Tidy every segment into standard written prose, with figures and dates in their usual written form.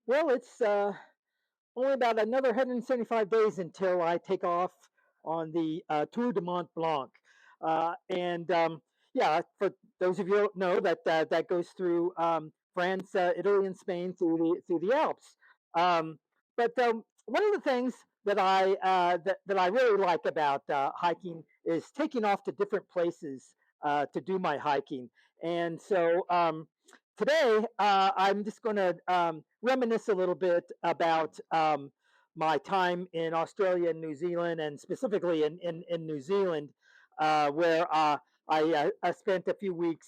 Well, it's only about another 175 days until I take off on the Tour de Mont Blanc. And yeah, for those of you who don't know, that goes through France, Italy, and Spain through the Alps. But one of the things that I really like about hiking is taking off to different places to do my hiking. And so today, I'm just going to reminisce a little bit about my time in Australia and New Zealand, and specifically in New Zealand, where I spent a few weeks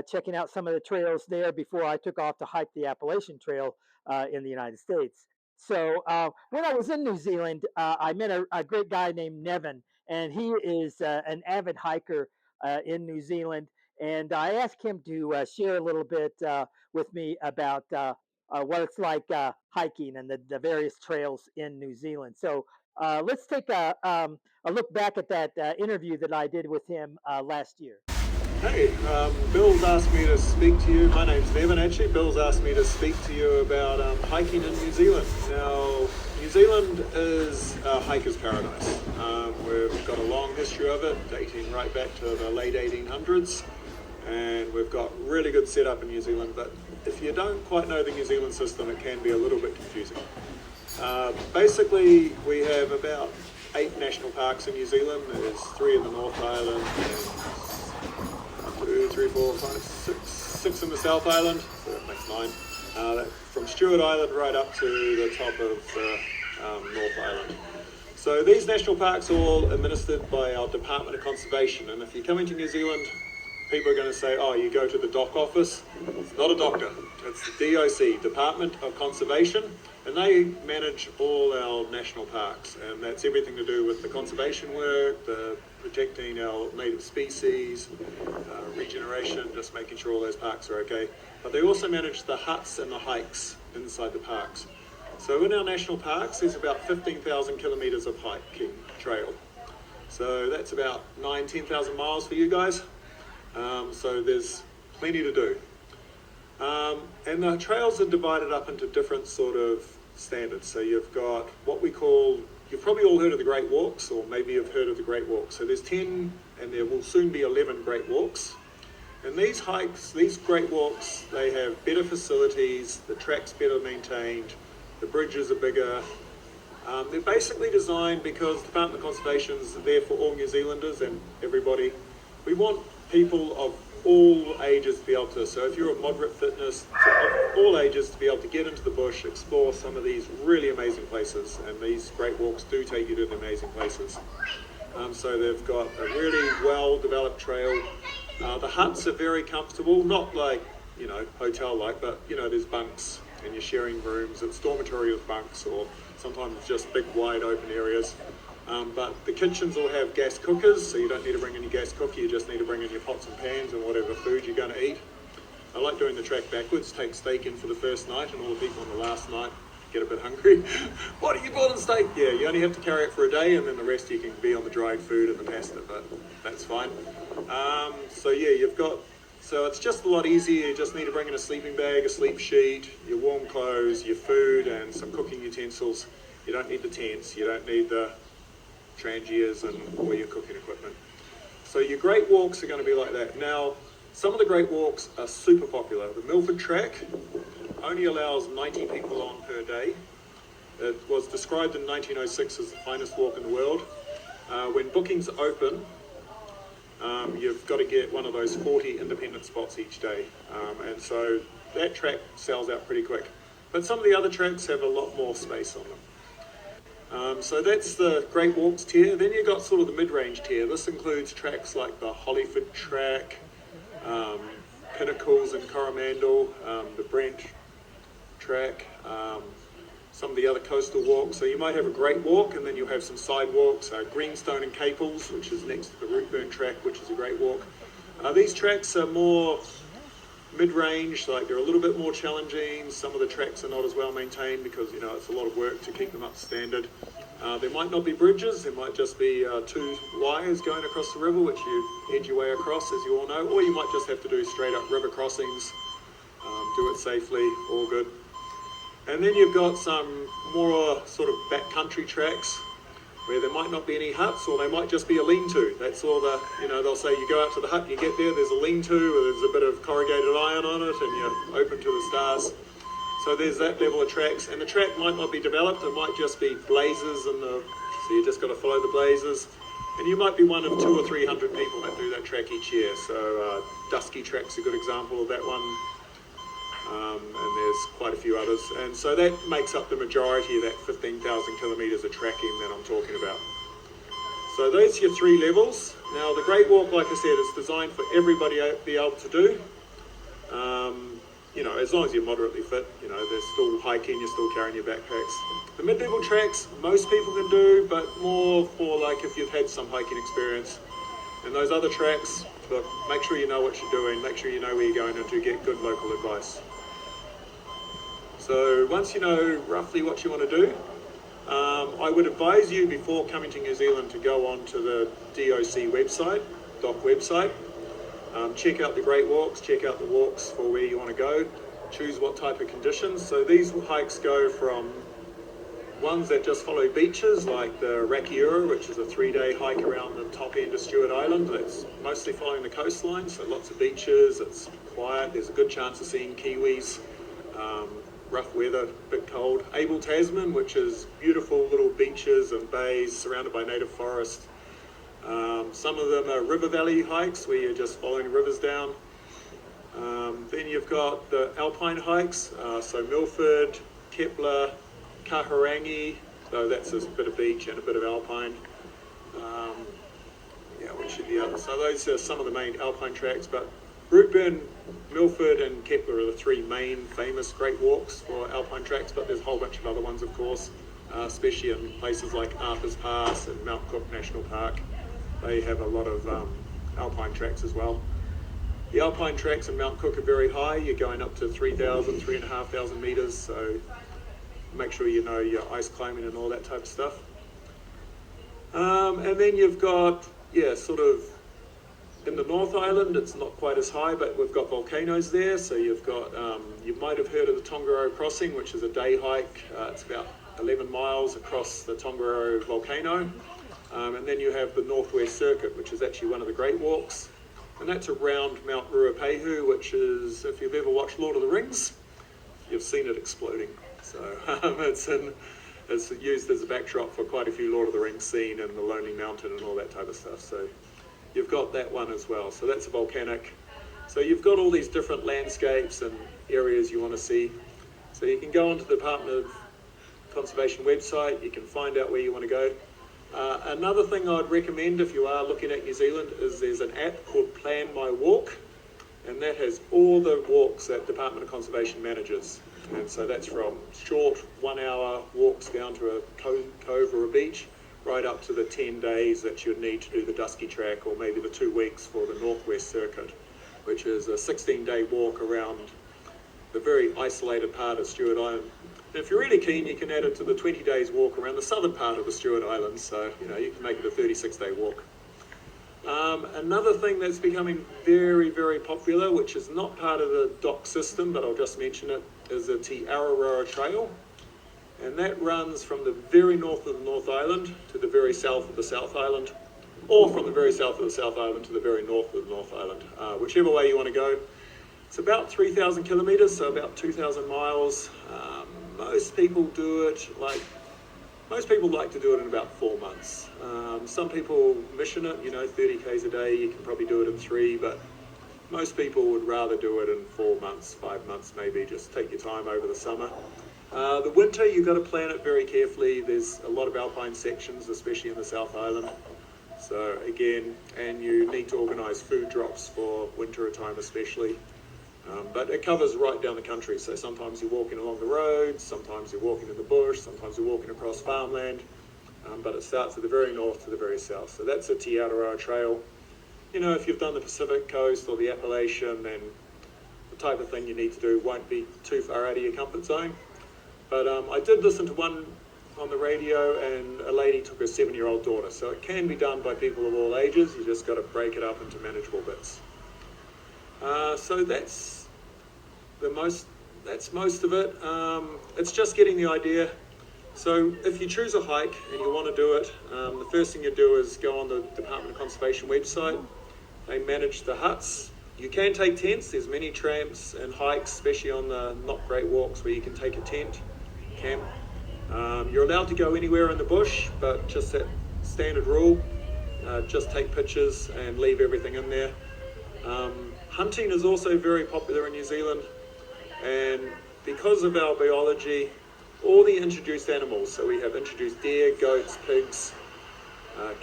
checking out some of the trails there before I took off to hike the Appalachian Trail in the United States. So when I was in New Zealand, I met a great guy named Nevin, and he is an avid hiker in New Zealand, and I asked him to share a little bit with me about what it's like hiking and the various trails in New Zealand. So let's take a look back at that interview that I did with him last year. Hey, Bill's asked me to speak to you. My name's Nevin, actually. Bill's asked me to speak to you about hiking in New Zealand. Now, New Zealand is a hiker's paradise. We've got a long history of it, dating right back to the late 1800s, and we've got really good setup in New Zealand. But if you don't quite know the New Zealand system, it can be a little bit confusing. Basically, we have about 8 national parks in New Zealand. There's 3 in the North Island and 2, 3, 4, 5, 6 in the South Island, so that makes 9. From Stewart Island right up to the top of North Island. So these national parks are all administered by our Department of Conservation, and if you're coming to New Zealand, people are going to say, oh, you go to the DOC office. It's not a doctor, it's the DOC, Department of Conservation, and they manage all our national parks, and that's everything to do with the conservation work, the protecting our native species, regeneration, just making sure all those parks are okay. But they also manage the huts and the hikes inside the parks. So in our national parks, there's about 15,000 kilometres of hiking trail. So that's about 10,000 miles for you guys. So there's plenty to do. And the trails are divided up into different sort of standards. So you've got what we call, you've probably all heard of the Great Walks, or maybe you've heard of the Great Walks. So there's 10, and there will soon be 11 Great Walks. And these hikes, these Great Walks, they have better facilities, the track's better maintained, the bridges are bigger. They're basically designed because the Department of Conservation is there for all New Zealanders and everybody. We want people of all ages to be able to, so if you're a moderate fitness, of all ages, to be able to get into the bush, explore some of these really amazing places, and these Great Walks do take you to amazing places. So they've got a really well-developed trail. The huts are very comfortable, not like, hotel-like, but, there's bunks, and you're sharing rooms. It's dormitory with bunks, or sometimes just big, wide open areas. But the kitchens will have gas cookers, so you don't need to bring in your gas cooker, you just need to bring in your pots and pans and whatever food you're going to eat. I like doing the track backwards, take steak in for the first night, and all the people on the last night get a bit hungry. What are you bought in steak? Yeah, you only have to carry it for a day, and then the rest you can be on the dried food and the pasta, but that's fine. So yeah, so it's just a lot easier. You just need to bring in a sleeping bag, a sleep sheet, your warm clothes, your food, and some cooking utensils. You don't need the tents, you don't need the trangiers and all your cooking equipment. So your Great Walks are going to be like that. Now, some of the Great Walks are super popular. The Milford Track only allows 90 people on per day. It was described in 1906 as the finest walk in the world. When bookings open, you've got to get one of those 40 independent spots each day. And so that track sells out pretty quick. But some of the other tracks have a lot more space on them. So that's the Great Walks tier. Then you've got sort of the mid-range tier. This includes tracks like the Hollyford Track, Pinnacles in Coromandel, the Brent Track, some of the other coastal walks. So you might have a Great Walk, and then you'll have some side walks, Greenstone and Caples, which is next to the Rootburn Track, which is a great walk. These tracks are more mid-range, like they're a little bit more challenging. Some of the tracks are not as well maintained because it's a lot of work to keep them up to standard. There might not be bridges, there might just be 2 wires going across the river, which you edge your way across, as you all know, or you might just have to do straight up river crossings, do it safely, all good. And then you've got some more sort of backcountry tracks where there might not be any huts, or they might just be a lean-to. That's all the, they'll say you go out to the hut, you get there, there's a lean-to, or there's a bit of corrugated iron on it, and you're open to the stars. So there's that level of tracks, and the track might not be developed, it might just be blazes, so you just got to follow the blazes. And you might be one of 200 or 300 people that do that track each year. So Dusky Track's a good example of that one. And there's quite a few others, and so that makes up the majority of that 15,000 kilometres of tracking that I'm talking about. So those are your 3 levels. Now the Great Walk, like I said, is designed for everybody to be able to do. As long as you're moderately fit, there's still hiking, you're still carrying your backpacks. The mid-level tracks, most people can do, but more for like if you've had some hiking experience. And those other tracks, look, make sure you know what you're doing, make sure you know where you're going, and to get good local advice. So once you know roughly what you want to do, I would advise you before coming to New Zealand to go on to the DOC website, DOC website, check out the Great Walks, check out the walks for where you want to go, choose what type of conditions. So these hikes go from ones that just follow beaches, like the Rakiura, which is a 3-day hike around the top end of Stewart Island. That's mostly following the coastline, so lots of beaches, it's quiet, there's a good chance of seeing kiwis. Rough weather, a bit cold. Abel Tasman, which is beautiful little beaches and bays surrounded by native forest. Some of them are river valley hikes where you're just following rivers down. Then you've got the alpine hikes, so Milford, Kepler, Kahurangi, so that's a bit of beach and a bit of alpine. Which are the other? So those are some of the main alpine tracks, but Routeburn, Milford and Kepler are the 3 main famous Great Walks for alpine tracks, but there's a whole bunch of other ones, of course, especially in places like Arthur's Pass and Mount Cook National Park. They have a lot of alpine tracks as well. The alpine tracks in Mount Cook are very high. You're going up to 3,000, 3,500 metres, so make sure you know your ice climbing and all that type of stuff. And then you've got, sort of in the North Island, it's not quite as high, but we've got volcanoes there. So you've got, you might have heard of the Tongariro Crossing, which is a day hike. It's about 11 miles across the Tongariro volcano. And then you have the Northwest Circuit, which is actually one of the Great Walks. And that's around Mount Ruapehu, which is, if you've ever watched Lord of the Rings, you've seen it exploding. So it's used as a backdrop for quite a few Lord of the Rings scene and the Lonely Mountain and all that type of stuff. So you've got that one as well. So that's a volcanic. So you've got all these different landscapes and areas you want to see. So you can go onto the Department of Conservation website, you can find out where you want to go. Another thing I'd recommend if you are looking at New Zealand is there's an app called Plan My Walk, and that has all the walks that Department of Conservation manages. And so that's from short 1-hour walks down to a cove or a beach, right up to the 10 days that you'd need to do the Dusky Track, or maybe the 2 weeks for the Northwest Circuit, which is a 16-day walk around the very isolated part of Stewart Island. And if you're really keen, you can add it to the 20 days walk around the southern part of the Stewart Islands, so you can make it a 36-day walk. Another thing that's becoming very, very popular, which is not part of the DOC system, but I'll just mention it, is the Te Araroa Trail. And that runs from the very north of the North Island to the very south of the South Island, or from the very south of the South Island to the very north of the North Island, whichever way you want to go. It's about 3,000 kilometres, so about 2,000 miles. Most people like to do it in about 4 months. Some people mission it, 30 k's a day, you can probably do it in 3, but most people would rather do it in 4 months, 5 months maybe, just take your time over the summer. The winter, you've got to plan it very carefully. There's a lot of alpine sections, especially in the South Island. So again, and you need to organise food drops for winter time especially. But it covers right down the country, so sometimes you're walking along the roads, sometimes you're walking in the bush, sometimes you're walking across farmland, but it starts at the very north to the very south. So that's the Te Araroa Trail. If you've done the Pacific Coast or the Appalachian, then the type of thing you need to do won't be too far out of your comfort zone. But I did listen to one on the radio, and a lady took her 7-year-old daughter, so it can be done by people of all ages. You just got to break it up into manageable bits. So that's the most that's most of it. It's just getting the idea. So if you choose a hike and you want to do it, the first thing you do is go on the Department of Conservation website. They manage the huts. You can take tents. There's many tramps and hikes, especially on the not great walks, where you can take a tent, camp. You're allowed to go anywhere in the bush, but just that standard rule, just take pictures and leave everything in there. Hunting is also very popular in New Zealand, and because of our biology, all the introduced animals, so we have introduced deer, goats, pigs,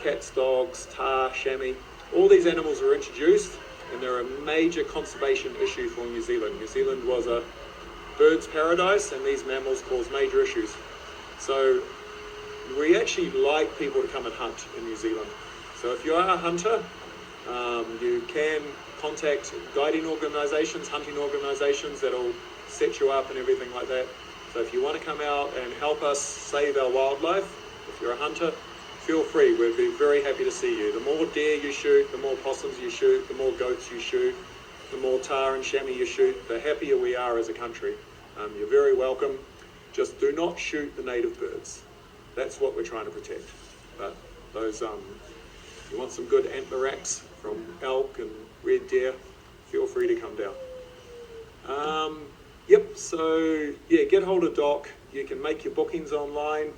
cats, dogs, tahr, chamois, all these animals are introduced, and they're a major conservation issue for New Zealand. New Zealand was a bird's paradise, and these mammals cause major issues. So we actually like people to come and hunt in New Zealand. So if you are a hunter, you can contact guiding organisations, hunting organisations that'll set you up and everything like that. So if you want to come out and help us save our wildlife, if you're a hunter, feel free. We'd be very happy to see you. The more deer you shoot, the more possums you shoot, the more goats you shoot, the more tahr and chamois you shoot, the happier we are as a country. You're very welcome. Just do not shoot the native birds. That's what we're trying to protect. But those, you want some good antler racks from elk and red deer, feel free to come down. Yep, so yeah, get hold of Doc. You can make your bookings online,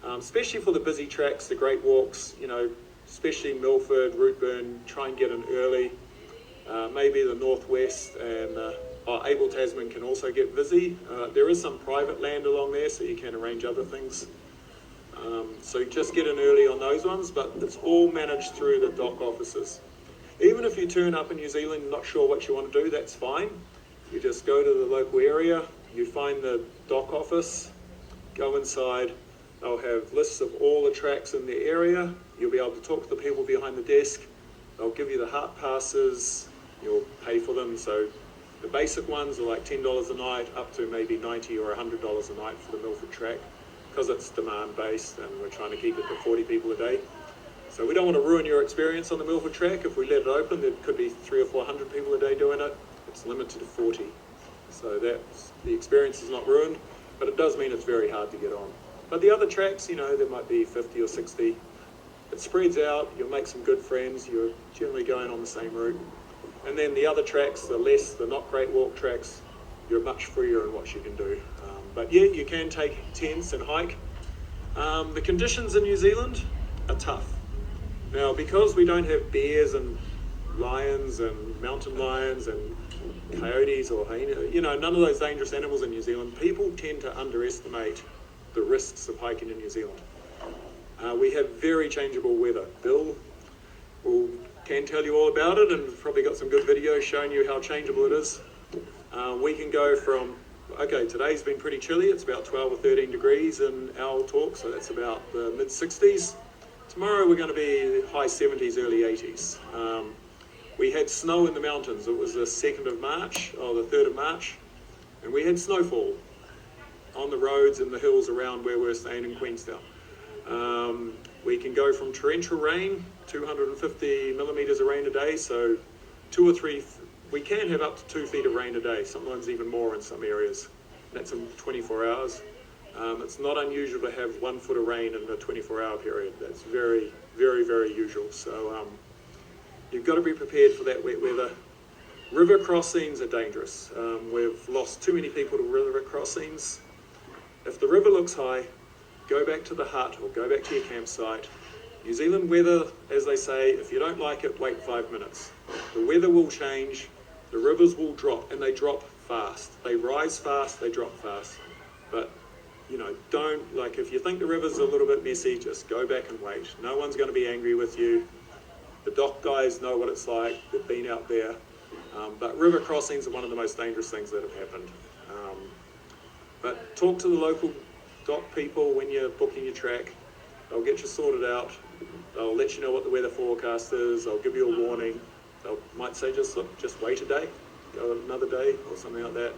especially for the busy tracks, the great walks, you know, especially Milford, Routeburn, try and get in early. Maybe the Northwest and Abel Tasman can also get busy. There is some private land along there, so you can arrange other things. So just get in early on those ones, but it's all managed through the Doc offices. Even if you turn up in New Zealand not sure what you want to do, that's fine. You just go to the local area, you find the Doc office, go inside, they'll have lists of all the tracks in the area, you'll be able to talk to the people behind the desk, they'll give you the hut passes, you'll pay for them, so the basic ones are like $10 a night up to maybe $90 or $100 a night for the Milford track, because it's demand based and we're trying to keep it to 40 people a day. So we don't want to ruin your experience on the Milford track. If we let it open, there could be 300 or 400 people a day doing it. It's limited to 40. So that's, the experience is not ruined, but it does mean it's very hard to get on. But the other tracks, you know, there might be 50 or 60. It spreads out, you'll make some good friends, you're generally going on the same route. And then the other tracks, the not great walk tracks, you're much freer in what you can do. But yeah, you can take tents and hike. The conditions in New Zealand are tough. Now, because we don't have bears and lions and mountain lions and coyotes or hyena, you know, none of those dangerous animals in New Zealand, people tend to underestimate the risks of hiking in New Zealand. We have very changeable weather. Bill can tell you all about it, and probably got some good videos showing you how changeable it is. We can go from, okay, today's been pretty chilly, it's about 12 or 13 degrees in Owl Talk, so that's about the mid-60s. Tomorrow we're going to be high 70s, early 80s. We had snow in the mountains. It was the 2nd of March, or the 3rd of March, and we had snowfall on the roads and the hills around where we're staying in Queenstown. We can go from torrential rain, 250 millimetres of rain a day, so 2 or 3, we can have up to 2 feet of rain a day, sometimes even more in some areas. That's in 24 hours. It's not unusual to have 1 foot of rain in a 24-hour period. That's very, very, very usual. So you've got to be prepared for that wet weather. River crossings are dangerous. We've lost too many people to river crossings. If the river looks high, go back to the hut or go back to your campsite. New Zealand weather, as they say, if you don't like it, wait 5 minutes. The weather will change, the rivers will drop, and they drop fast. They rise fast, they drop fast. But you know, don't, like, if you think the river's a little bit messy, just go back and wait. No one's going to be angry with you. The dock guys know what it's like. They've been out there. But river crossings are one of the most dangerous things that have happened. But talk to the local dock people when you're booking your track. They'll get you sorted out. They'll let you know what the weather forecast is. They'll give you a warning. They might say, just look, just wait a day, go another day or something like that.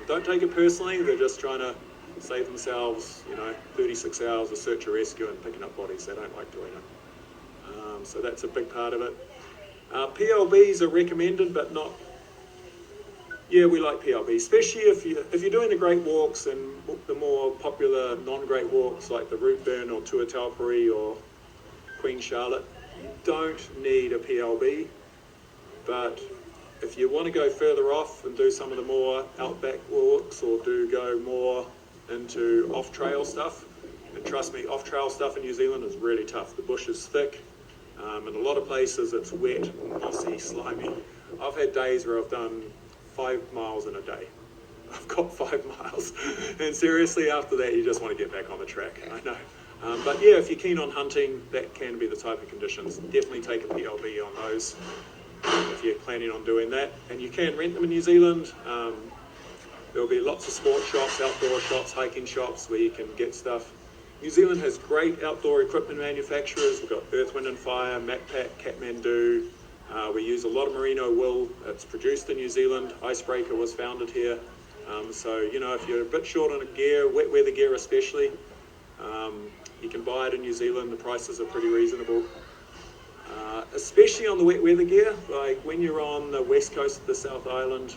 Don't take it personally. They're just trying to save themselves, you know, 36 hours of search and rescue and picking up bodies. They don't like doing it. So that's a big part of it. PLBs are recommended, but not Yeah, we like PLB, especially if you're doing the Great Walks and the more popular non-Great Walks like the Routeburn or Tuatapere or Queen Charlotte. You don't need a PLB, but if you want to go further off and do some of the more outback walks or do go more into off-trail stuff, and trust me, off-trail stuff in New Zealand is really tough. The bush is thick, and a lot of places it's wet, mossy, slimy. I've had days where I've done 5 miles in a day. I've got 5 miles, and seriously, after that, you just want to get back on the track. I know. But yeah, if you're keen on hunting, that can be the type of conditions. Definitely take a PLB on those if you're planning on doing that. And you can rent them in New Zealand. There'll be lots of sport shops, outdoor shops, hiking shops where you can get stuff. New Zealand has great outdoor equipment manufacturers. We've got Earth, Wind and Fire, Macpac, Kathmandu. We use a lot of merino wool. It's produced in New Zealand. Icebreaker was founded here. So, you know, if you're a bit short on gear, wet weather gear especially, you can buy it in New Zealand. The prices are pretty reasonable. Especially on the wet weather gear, like when you're on the west coast of the South Island,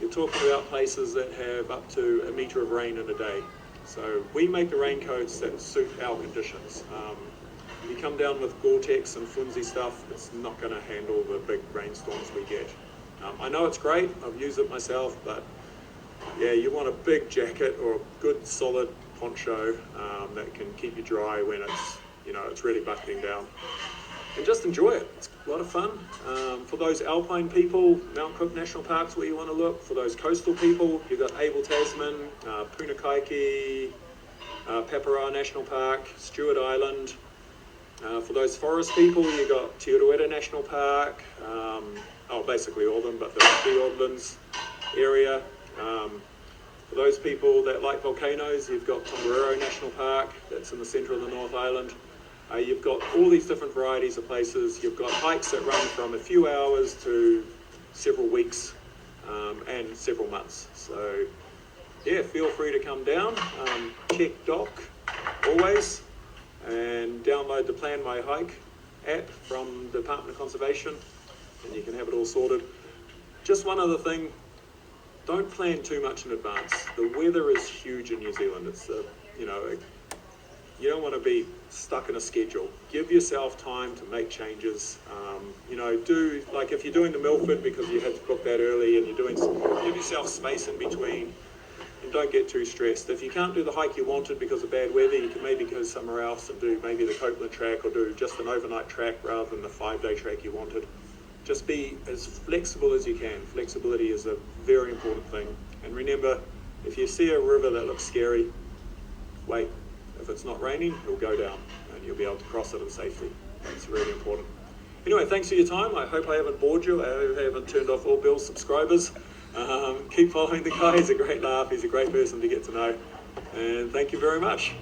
you're talking about places that have up to 1 metre of rain in a day. So we make the raincoats that suit our conditions. If you come down with Gore-Tex and flimsy stuff, it's not going to handle the big rainstorms we get. I know it's great, I've used it myself, but yeah, you want a big jacket or a good solid poncho that can keep you dry when it's, you know, it's really bucketing down. And just enjoy it. It's a lot of fun. For those alpine people, Mount Cook National Park's where you want to look. For those coastal people, you've got Abel Tasman, Punakaiki, Papara National Park, Stewart Island. For those forest people, you've got Te Urueta National Park, basically all of them, but the Fiordlands area. For those people that like volcanoes, you've got Tongariro National Park, that's in the centre of the North Island. You've got all these different varieties of places. You've got hikes that run from a few hours to several weeks and several months. So yeah, feel free to come down, check Doc always, and download the Plan My Hike app from the Department of Conservation, and you can have it all sorted. Just one other thing, don't plan too much in advance. The weather is huge in New Zealand. It's you don't want to be stuck in a schedule. Give yourself time to make changes. Do, like if you're doing the Milford because you had to book that early and give yourself space in between and don't get too stressed. If you can't do the hike you wanted because of bad weather, you can maybe go somewhere else and do maybe the Copeland track or do just an overnight track rather than the 5-day track you wanted. Just be as flexible as you can. Flexibility is a very important thing. And remember, if you see a river that looks scary, wait. If it's not raining, it'll go down and you'll be able to cross it in safety. That's really important. Anyway, thanks for your time. I hope I haven't bored you. I hope I haven't turned off all Bill's subscribers. Keep following the guy. He's a great laugh. He's a great person to get to know. And thank you very much.